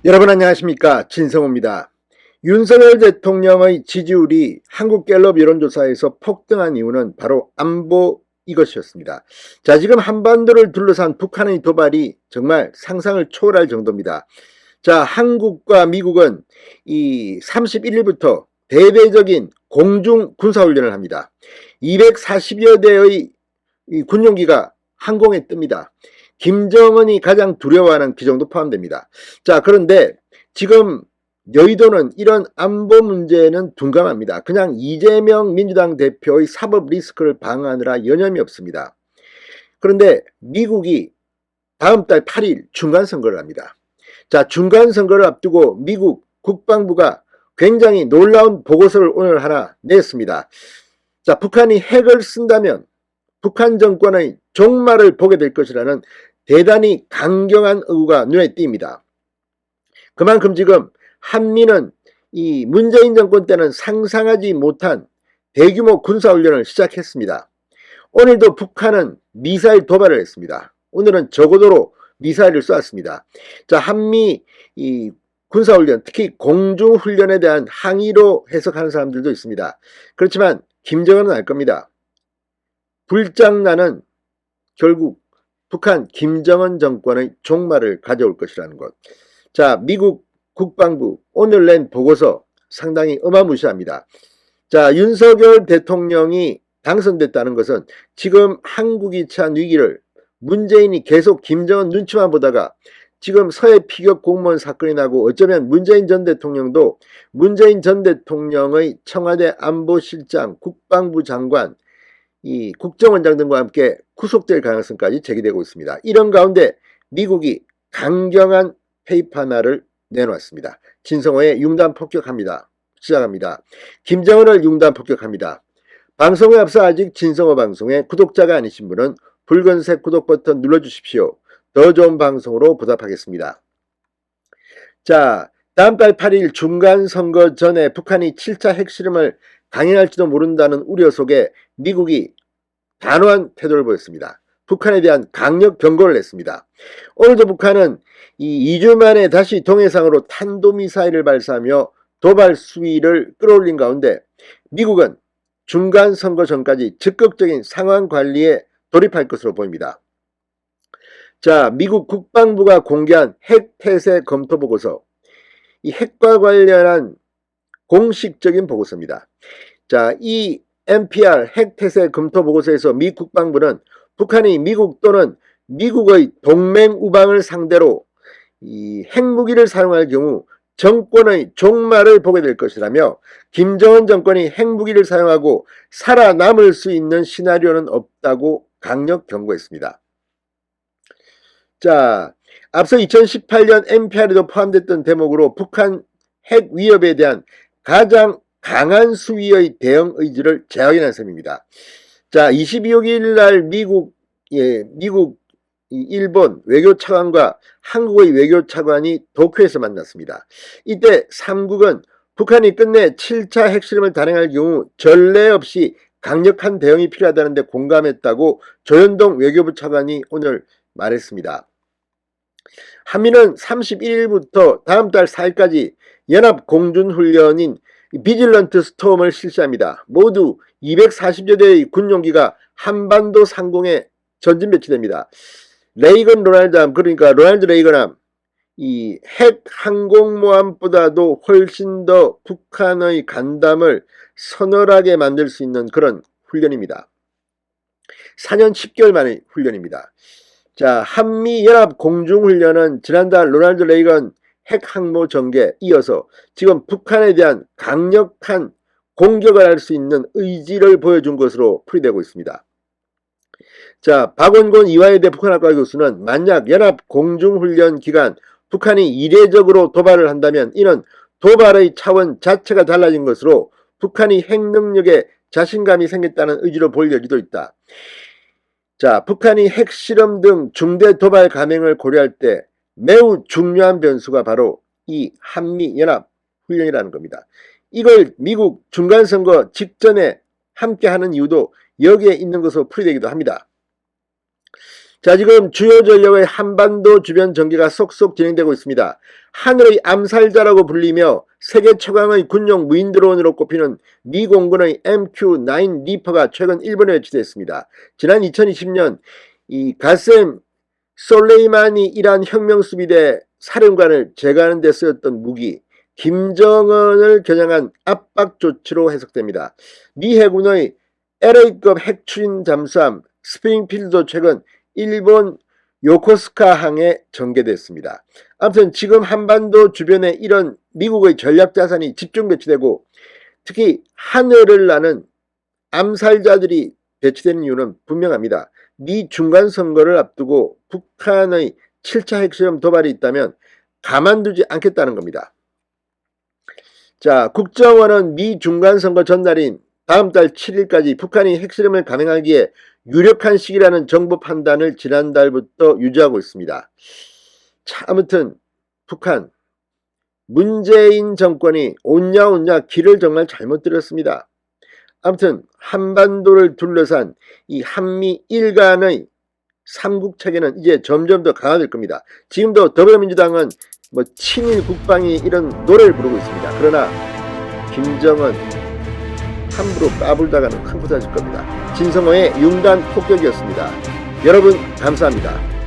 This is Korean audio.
여러분 안녕하십니까, 진성호입니다. 윤석열 대통령의 지지율이 한국갤럽 여론조사에서 폭등한 이유는 바로 안보 이것이었습니다. 자, 지금 한반도를 둘러싼 북한의 도발이 정말 상상을 초월할 정도입니다. 자, 한국과 미국은 이 31일부터 대대적인 공중 군사훈련을 합니다. 240여 대의 이 군용기가 항공에 뜹니다. 김정은이 가장 두려워하는 기종도 포함됩니다. 자, 그런데 지금 여의도는 이런 안보 문제는 둔감합니다. 그냥 이재명 민주당 대표의 사법 리스크를 방어하느라 여념이 없습니다. 그런데 미국이 다음 달 8일 중간선거를 합니다. 자, 중간선거를 앞두고 미국 국방부가 굉장히 놀라운 보고서를 오늘 하나 냈습니다. 자, 북한이 핵을 쓴다면 북한 정권의 종말을 보게 될 것이라는 대단히 강경한 의구가 눈에 띕니다. 그만큼 지금 한미는 이 문재인 정권 때는 상상하지 못한 대규모 군사훈련을 시작했습니다. 오늘도 북한은 미사일 도발을 했습니다. 오늘은 저고도로 미사일을 쏘았습니다. 자, 한미 이 군사훈련, 특히 공중훈련에 대한 항의로 해석하는 사람들도 있습니다. 그렇지만 김정은은 알 겁니다. 불장난은 결국 북한 김정은 정권의 종말을 가져올 것이라는 것. 자, 미국 국방부 오늘 낸 보고서 상당히 어마무시합니다. 자, 윤석열 대통령이 당선됐다는 것은 지금 한국이 처한 위기를 문재인이 계속 김정은 눈치만 보다가 지금 서해 피격 공무원 사건이 나고 어쩌면 문재인 전 대통령도 문재인 전 대통령의 청와대 안보실장, 국방부 장관, 이 국정원장 등과 함께 구속될 가능성까지 제기되고 있습니다. 이런 가운데 미국이 강경한 페이퍼 하나를 내놓았습니다. 진성호의 융단 폭격합니다. 시작합니다. 김정은을 융단 폭격합니다. 방송에 앞서 아직 진성호 방송에 구독자가 아니신 분은 붉은색 구독 버튼 눌러주십시오. 더 좋은 방송으로 보답하겠습니다. 자, 다음 달 8일 중간선거 전에 북한이 7차 핵실험을 강행할지도 모른다는 우려 속에 미국이 단호한 태도를 보였습니다. 북한에 대한 강력 경고를 냈습니다. 오늘도 북한은 이 2주 만에 다시 동해상으로 탄도미사일을 발사하며 도발 수위를 끌어올린 가운데 미국은 중간선거 전까지 적극적인 상황 관리에 돌입할 것으로 보입니다. 자, 미국 국방부가 공개한 핵태세 검토 보고서, 이 핵과 관련한 공식적인 보고서입니다. 자, 이 NPR 핵태세 검토 보고서에서 미 국방부는 북한이 미국 또는 미국의 동맹 우방을 상대로 이 핵무기를 사용할 경우 정권의 종말을 보게 될 것이라며 김정은 정권이 핵무기를 사용하고 살아남을 수 있는 시나리오는 없다고 강력 경고했습니다. 자, 앞서 2018년 NPR에도 포함됐던 대목으로 북한 핵 위협에 대한 가장 강한 수위의 대응 의지를 재확인한 셈입니다. 자, 22일 날 미국, 일본 외교차관과 한국의 외교차관이 도쿄에서 만났습니다. 이때 3국은 북한이 끝내 7차 핵실험을 단행할 경우 전례 없이 강력한 대응이 필요하다는 데 공감했다고 조현동 외교부 차관이 오늘 말했습니다. 한미는 31일부터 다음 달 4일까지 연합 공준훈련인 비질런트 스톰을 실시합니다. 모두 240여 대의 군용기가 한반도 상공에 전진 배치됩니다. 레이건 로날드함, 그러니까 로널드 레이건함, 이 핵 항공모함보다도 훨씬 더 북한의 간담을 서늘하게 만들 수 있는 그런 훈련입니다. 4년 10개월 만의 훈련입니다. 자, 한미연합 공중훈련은 지난달 로널드 레이건 핵항모 전개에 이어서 지금 북한에 대한 강력한 공격을 할 수 있는 의지를 보여준 것으로 풀이되고 있습니다. 자, 박원곤 이화여대 북한학과 교수는 만약 연합 공중훈련 기간 북한이 이례적으로 도발을 한다면 이는 도발의 차원 자체가 달라진 것으로 북한이 핵 능력에 자신감이 생겼다는 의지로 볼 여지도 있다. 자, 북한이 핵실험 등 중대 도발 감행을 고려할 때 매우 중요한 변수가 바로 이 한미연합 훈련이라는 겁니다. 이걸 미국 중간선거 직전에 함께 하는 이유도 여기에 있는 것으로 풀이되기도 합니다. 자, 지금 주요 전력의 한반도 주변 전개가 속속 진행되고 있습니다. 하늘의 암살자라고 불리며 세계 최강의 군용 무인 드론으로 꼽히는 미 공군의 MQ-9 리퍼가 최근 일본에 배치됐습니다. 지난 2020년 이 가셈 솔레이마니 이란 혁명수비대 사령관을 제거하는 데 쓰였던 무기 김정은을 겨냥한 압박 조치로 해석됩니다. 미 해군의 LA급 핵추진 잠수함 스프링필드도 최근 일본 요코스카항에 전개됐습니다. 아무튼 지금 한반도 주변에 이런 미국의 전략자산이 집중 배치되고 특히 하늘을 나는 암살자들이 배치되는 이유는 분명합니다. 미 중간선거를 앞두고 북한의 7차 핵실험 도발이 있다면 가만두지 않겠다는 겁니다. 자, 국정원은 미 중간선거 전날인 다음 달 7일까지 북한이 핵실험을 감행하기에 유력한 시기라는 정부 판단을 지난달부터 유지하고 있습니다. 자, 아무튼 북한 문재인 정권이 온냐 길을 정말 잘못 들였습니다. 아무튼 한반도를 둘러싼 이 한미 일간의 삼국 체계는 이제 점점 더 강화될 겁니다. 지금도 더불어민주당은 뭐 친일 국방이 이런 노래를 부르고 있습니다. 그러나 김정은 함부로 까불다가는 큰 코 다칠 겁니다. 진성호의 융단 폭격이었습니다. 여러분 감사합니다.